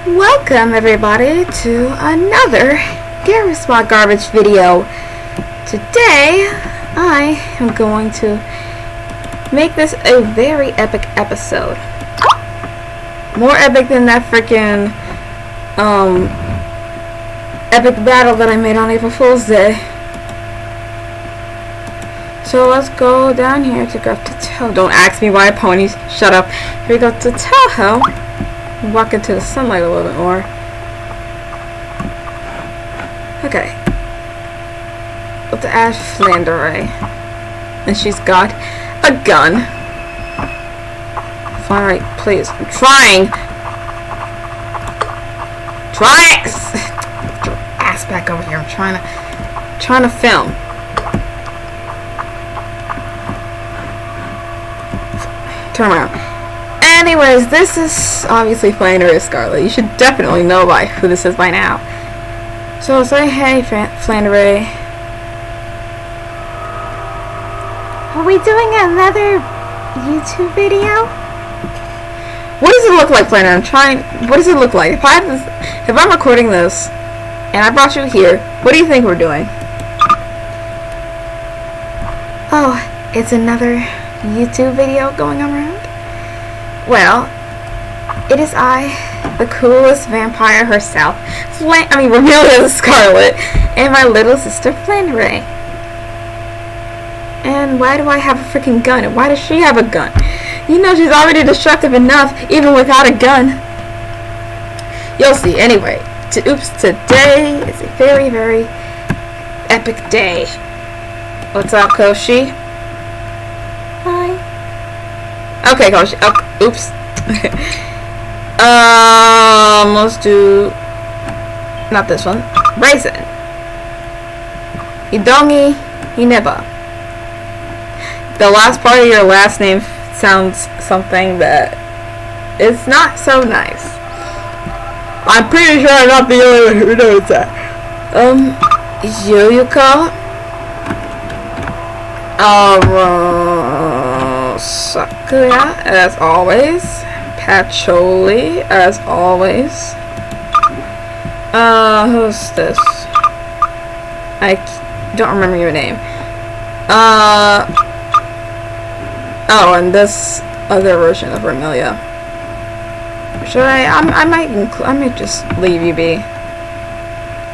Welcome everybody to another Gmod garbage video. Today I am going to make this a very epic episode. More epic than that freaking epic battle that I made on April Fool's Day. So let's go down here to go to Touhou. Don't ask me why ponies. Shut up. Here we go to Touhou. Walk into the sunlight a little bit more. Okay. Let's add Flanderay. And she's got a gun. Flanderay, please. I'm trying. Try it. Get your ass back over here. I'm trying to film. Turn around. Anyways, this is obviously Flanderay Scarlet. You should definitely know who this is by now. So I'll say, hey, Flanderay. Are we doing another YouTube video? What does it look like, Flanderay? What does it look like? If I'm recording this and I brought you here, what do you think we're doing? Oh, it's another YouTube video going around? Well, it is I, the coolest vampire herself, Romelia the Scarlet, and my little sister Flanderay. And why do I have a freaking gun? And why does she have a gun? You know she's already destructive enough, even without a gun. You'll see. Anyway, today is a very, very epic day. What's up, Koshi? Hi. Okay, Koshi. Okay. Oops. Let's do not this one. Raisin. Hidongi Hineba. The last part of your last name sounds something that is not so nice. I'm pretty sure I'm not the only one who knows that. Yuyuko. Sakuya, as always. Patchouli, as always. Who's this? I don't remember your name. Oh, and this other version of Romelia. Should I might just leave you be.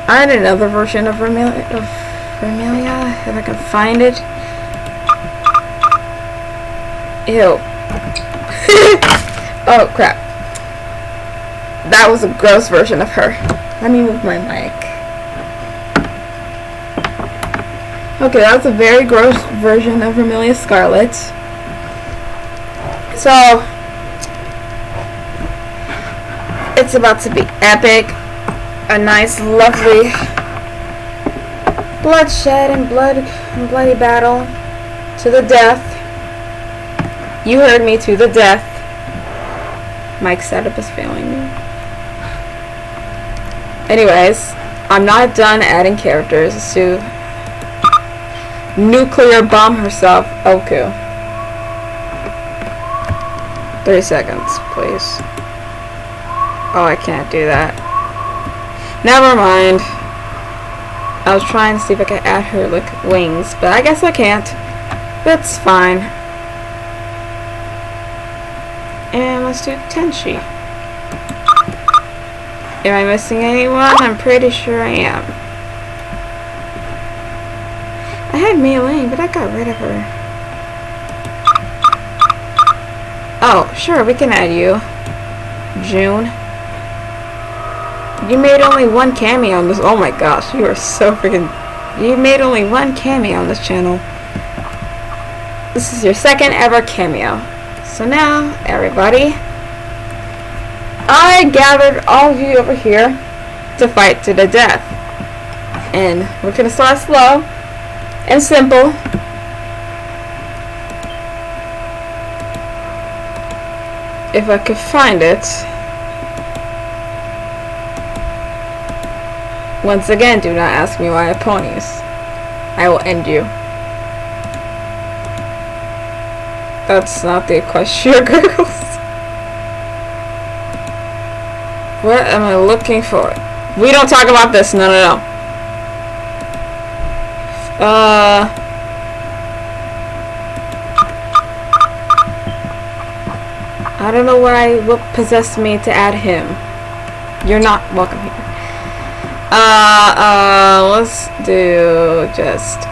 I had another version of Romelia, if I can find it. Ew. Oh crap. That was a gross version of her. Let me move my mic. Okay, that was a very gross version of Romelia Scarlet. So it's about to be epic. A nice, lovely bloodshed and bloody battle to the death. You heard me, to the death. Mic setup is failing me. Anyways, I'm not done adding characters to nuclear bomb herself, Oku. 3 seconds, please. Oh, I can't do that. Never mind. I was trying to see if I could add her, like, wings, but I guess I can't. That's fine. And let's do Tenchi. Am I missing anyone? I'm pretty sure I am. I had Mei Ling, but I got rid of her. Oh, sure, we can add you. June. You made only one cameo on this. Oh my gosh, you are so freaking. You made only one cameo on this channel. This is your second ever cameo. So now, everybody, I gathered all of you over here to fight to the death. And we're going to start slow and simple. If I could find it. Once again, do not ask me why I have ponies. I will end you. That's not the question, girls. What am I looking for? We don't talk about this. No, no, no. I don't know what possessed me to add him. You're not welcome here. Let's do just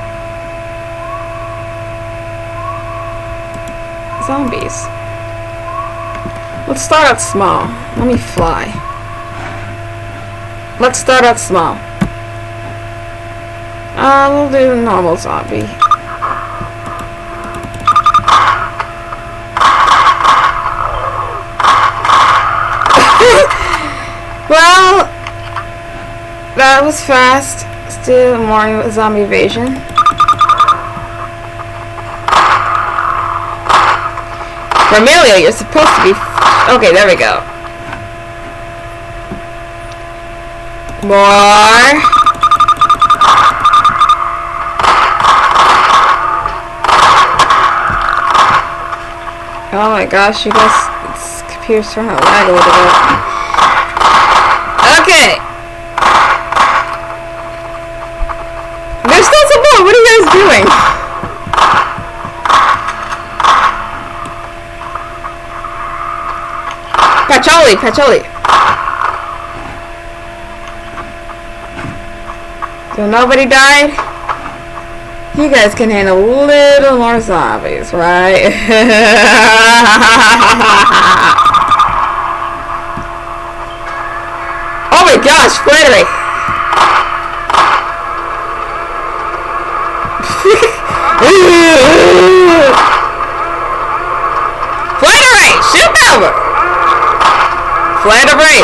zombies. Let's start out small. Let me fly. Let's start out small. We'll do normal zombie. Well, that was fast. Still more zombie invasion. Vermilio, you're supposed to be... Okay, there we go. More. Oh my gosh, you guys... This computer's starting to lag a little bit. Okay. There's still some more. What are you guys doing? Pacholi, Pacholi. So nobody died? You guys can handle a little more zombies, right? Oh my gosh, Flattery! Flattery! Shoot them! Flattery!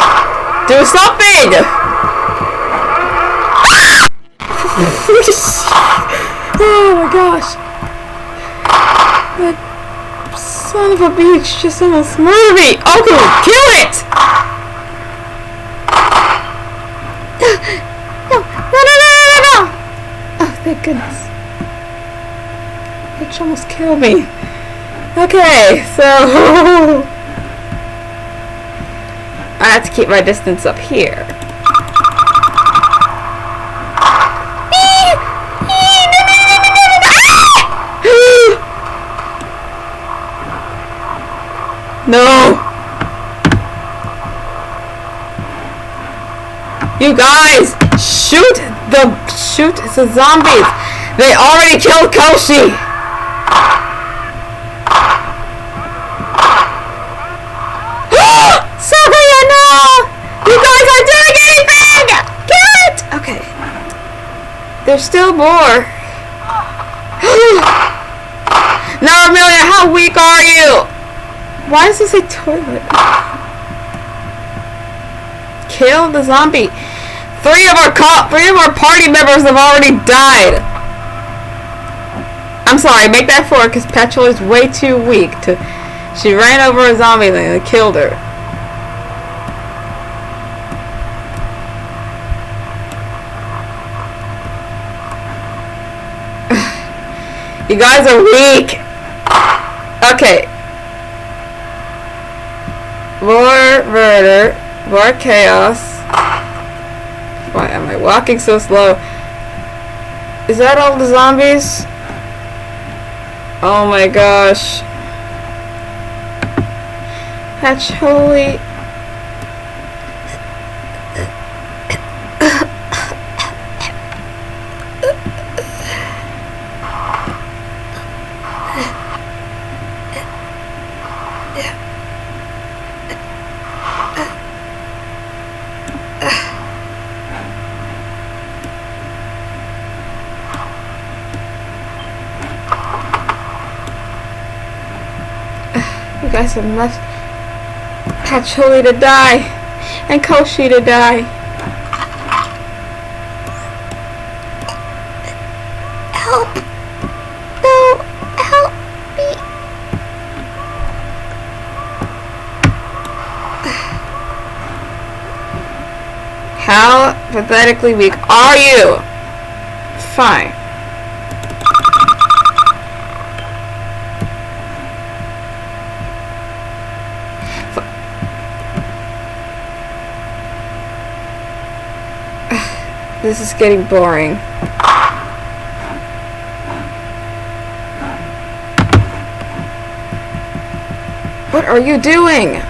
Do something! Oh my gosh! That son of a bitch just almost murdered me! Okay, kill it! No! Oh, thank goodness. Bitch almost killed me. Okay, so... I have to keep my distance up here. No! You guys! Shoot the zombies! They already killed Koshi! Sakuya, no! You guys aren't doing anything! Kill it! Okay. There's still more. No, Amelia, how weak are you? Why does this say toilet? Kill the zombie. Three of our party members have already died. I'm sorry, make that 4 because Petrol is way too weak to... She ran over a zombie thing and killed her. You guys are weak. Okay. More murder. More chaos. Why am I walking so slow? Is that all the zombies? Oh my gosh. That's holy. You guys have left Patchouli to die and Koshi to die. Help! No! Help me! How pathetically weak are you? Fine. This is getting boring. What are you doing?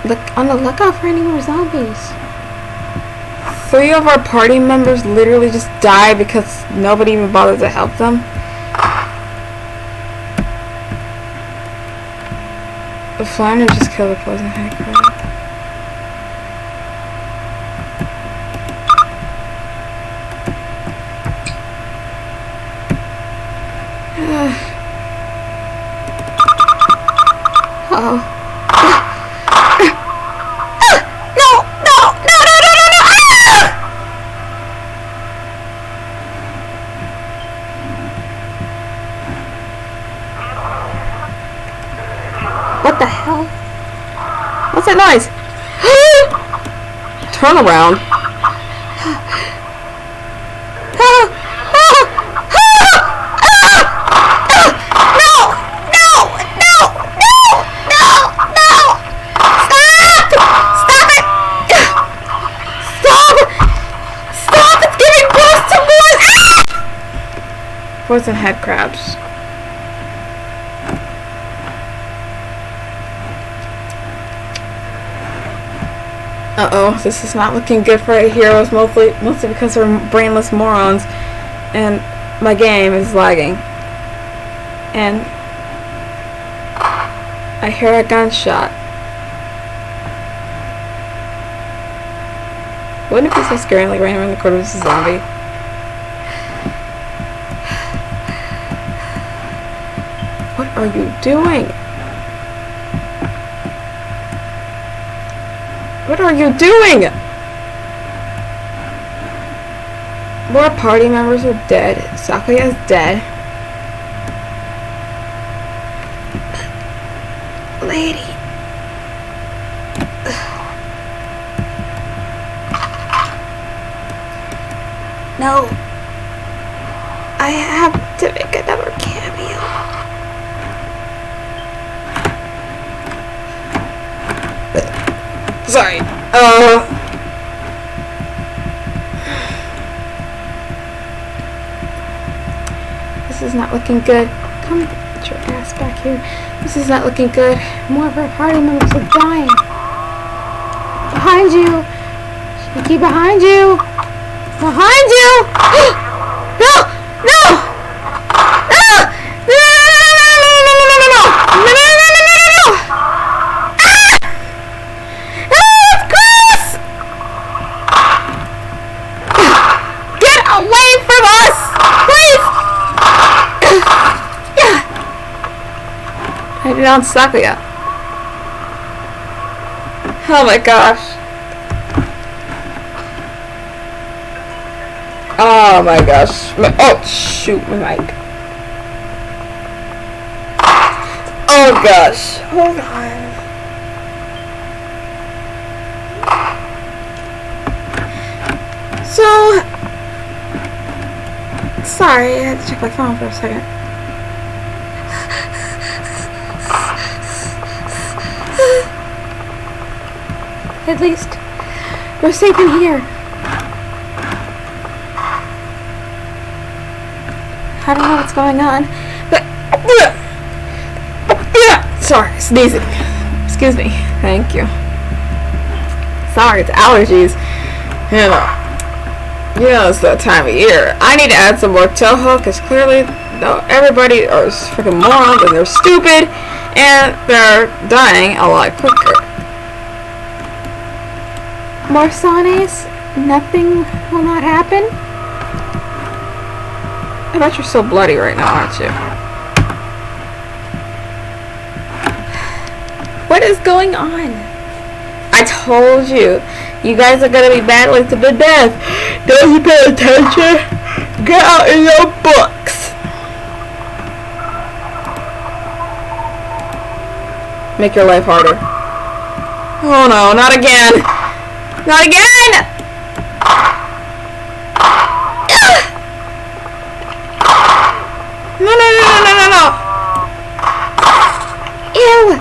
Look on the lookout for any more zombies. 3 of our party members literally just died because nobody even bothered to help them. The flounder just killed a poison head crab. Uh-oh. What the hell? What's that noise? Turn around. Poison head crabs. Uh-oh, this is not looking good for our heroes, mostly because they're brainless morons, and my game is lagging. And I hear a gunshot. Wouldn't it be so scary, like right around the corner of this zombie? What are you doing? What are you doing? More party members are dead. Sakuya is dead. Lady. No. I have to make another cameo. Sorry. This is not looking good. Come get your ass back here. This is not looking good. More of our party members are dying. Behind you. Shaky behind you. Behind you. No! No! On Sakuya. Oh my gosh. Oh my gosh. Oh shoot, my mic. Oh gosh. Hold on. So sorry, I had to check my phone for a second. At least we're safe in here. I don't know what's going on, but sorry, sneezing. Excuse me. Thank you. Sorry, it's allergies. You know it's that time of year. I need to add some more Touhou because clearly everybody are freaking morons and they're stupid and they're dying a lot quicker. More Sanes? Nothing will not happen? I bet you're so bloody right now, aren't you? What is going on? I told you. You guys are going to be battling to the death. Don't you pay attention? Get out in your books. Make your life harder. Oh no, not again. Not again! No. Ew!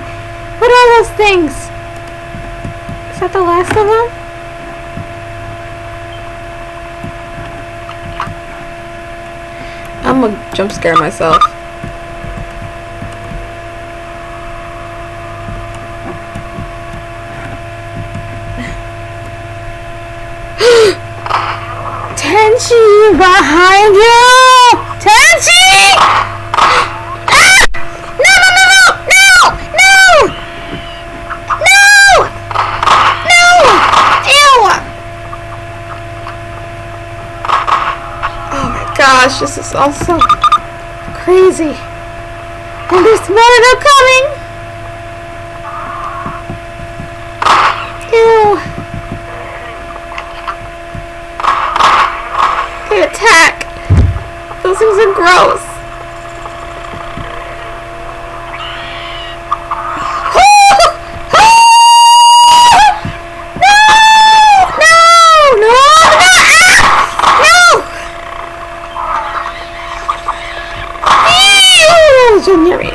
What are those things? of them? I'm gonna jump scare myself. Tenchi behind you! Tenchi! Ah! No, no, no, no! No! No! No! No! Ew! Oh my gosh, this is all so crazy. And there's more of them coming! Ew! They attack! Those things are gross! Near me. I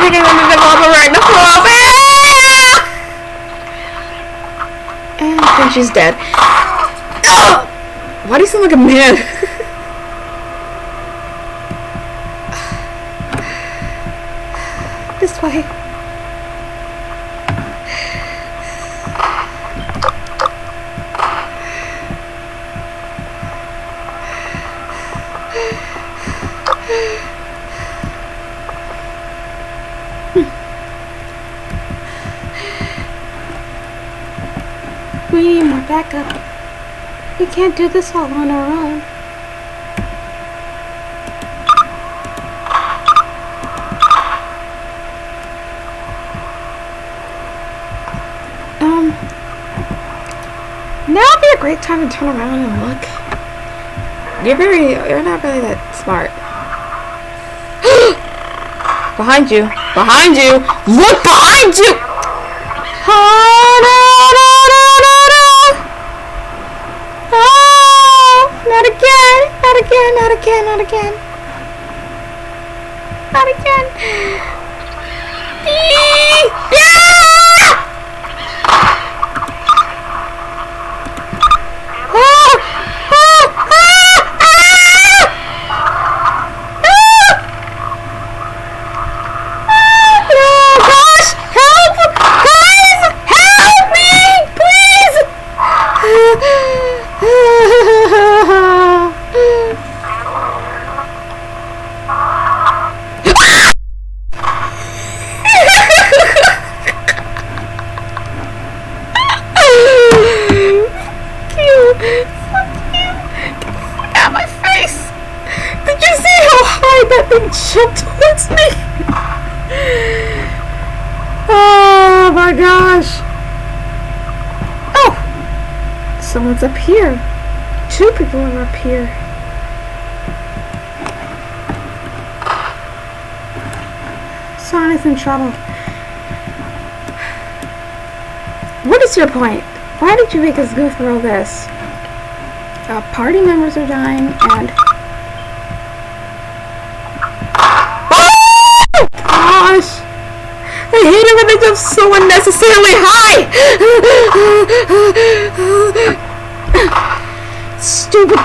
think I'm gonna develop a arachnophobia. And I think she's dead. Why do you sound like a man? This way. We need more backup. We can't do this all on our own. Now would be a great time to turn around and look. You're not really that smart. Behind you! Behind you! Look behind you! Oh, no, no, no, no, no! Oh, not again! Not again! Not again! Not again! Not again! Yeah! That thing jumped towards me. Oh my gosh. Oh, someone's up here. 2 people are up here. Sonic's in trouble. What is your point? Why did you make us go through all this? Party members are dying and gosh! I hate it when they jump so unnecessarily high! Stupid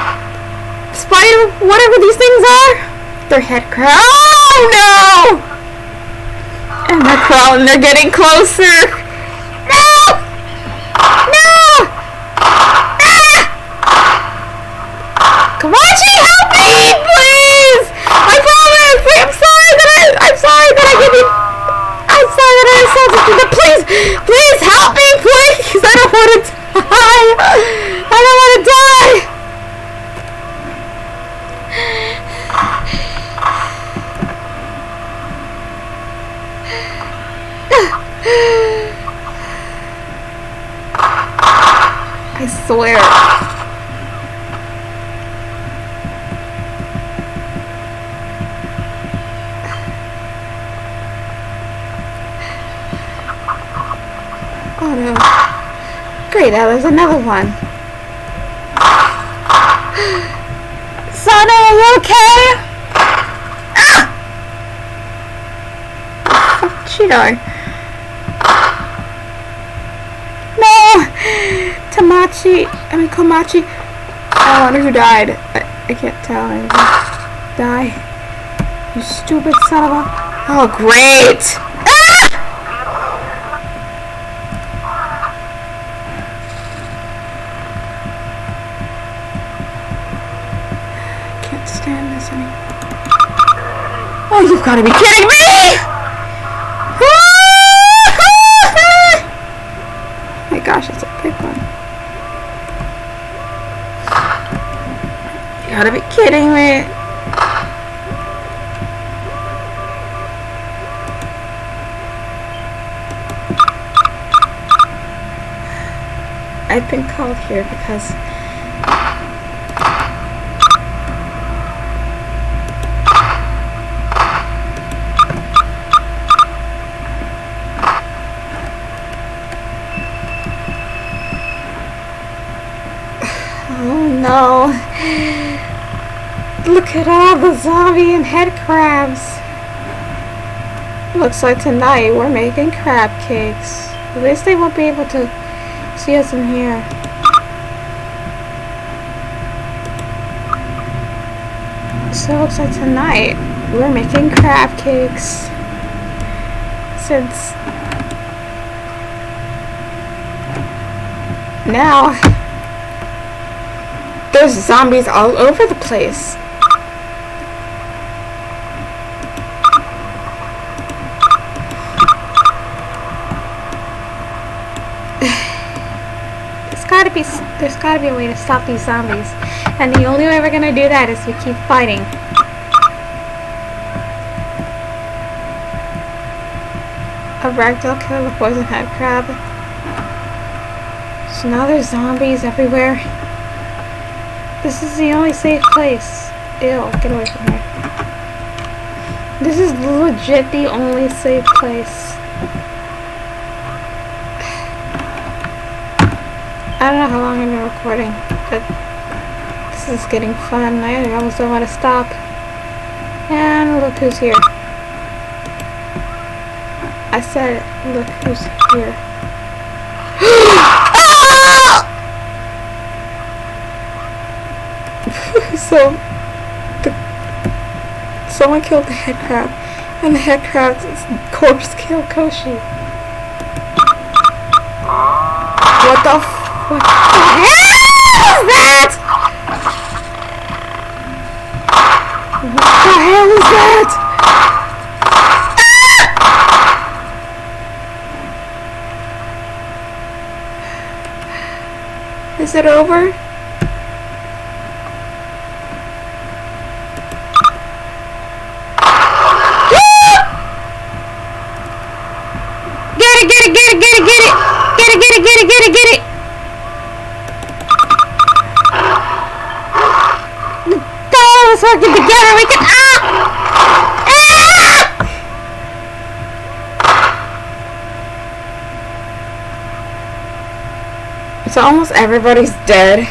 spider, whatever these things are! Their head crawl. Oh no! And they're crawling, they're getting closer! No! No! Ah! Come on, help me, please! I promise! I'm sorry that I give you. I'm sorry that I insulted you, but please help me, please! I don't want to die! I don't want to die! I swear. Oh no. Great, there's another one. Sana, are you okay? Ah! she die? No! Komachi. I wonder who died. I can't tell. Die. You stupid son of a... Oh, great! Ah! I can't stand this anymore. Oh, you've got to be kidding me! Oh my gosh, that's a big one. You gotta be kidding me. I've been called here because oh no, look at all the zombie and head crabs. Looks like tonight we're making crab cakes. At least they won't be able to see us in here. So it looks like tonight we're making crab cakes. Since now there's zombies all over the place. There's gotta be a way to stop these zombies, and the only way we're gonna do that is we keep fighting. A ragdoll killed the poison head crab. So now there's zombies everywhere. This is the only safe place. Ew, get away from here. This is legit the only safe place. I don't know how long I've been recording, but this is getting fun. I almost don't want to stop. And look who's here. I said, look who's here. So, someone killed the head crab, and the head crab's corpse killed Koshi. What the what the hell is that? What the hell is that? Ah! Is it over? Get it! Let's work it together. We can. So almost everybody's dead.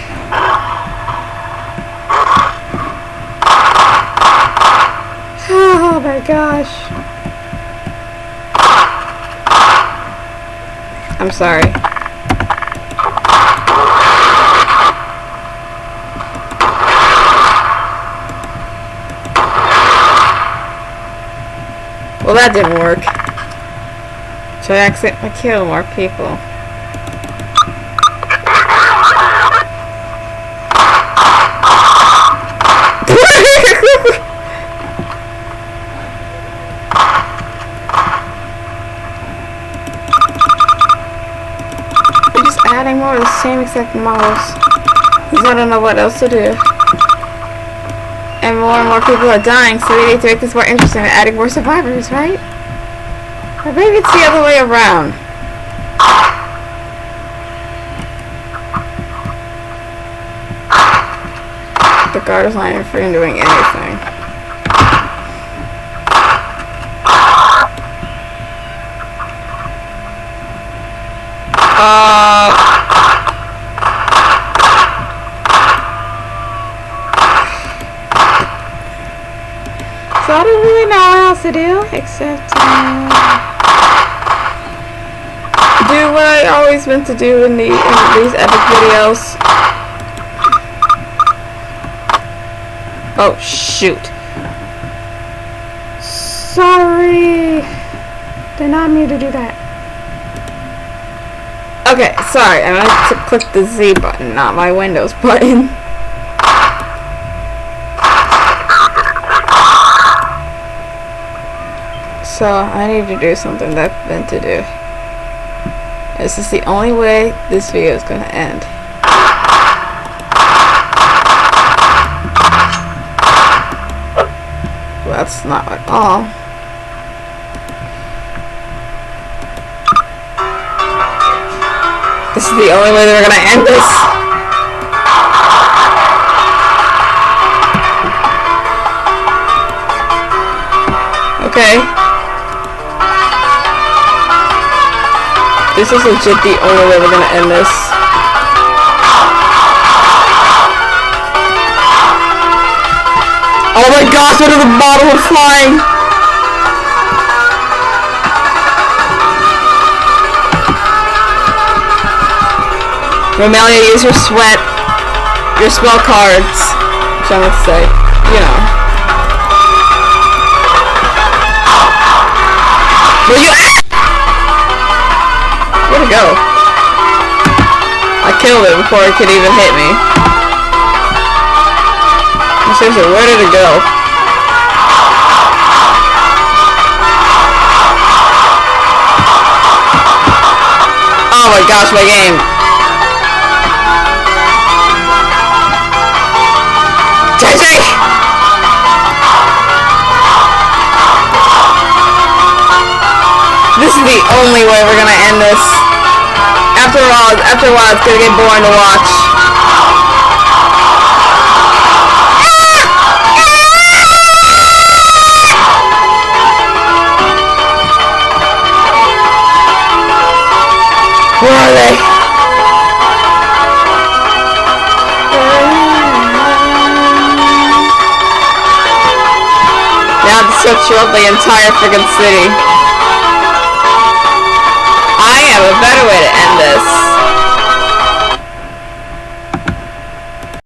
Oh my gosh. I'm sorry. Well, that didn't work. So I accidentally kill more people. They're just adding more of the same exact models. Because I don't know what else to do. And more people are dying, so we need to make this more interesting by adding more survivors, right? Or maybe it's the other way around. The guard is not even freaking doing anything. So I don't really know what else to do, except, do what I always meant to do in these epic videos. Oh, shoot. Sorry. Did not mean to do that. Okay, sorry. I meant to click the Z button, not my Windows button. So, I need to do something that I've meant to do. This is the only way this video is going to end. Well, that's not at all. This is the only way they're going to end this. Okay. This is legit the only way we're gonna end this. Oh my gosh, what is the bottle of flying? Romelia, use your sweat, your spell cards, which I'm gonna say, you know. Will you Where'd it go? I killed it before it could even hit me. Seriously, where did it go? Oh my gosh, my game. JJ! This is the only way we're gonna end this. After a while, it's gonna get boring to watch. Where are they? Now I have to search throughout the entire freaking city. I have a better way to end this.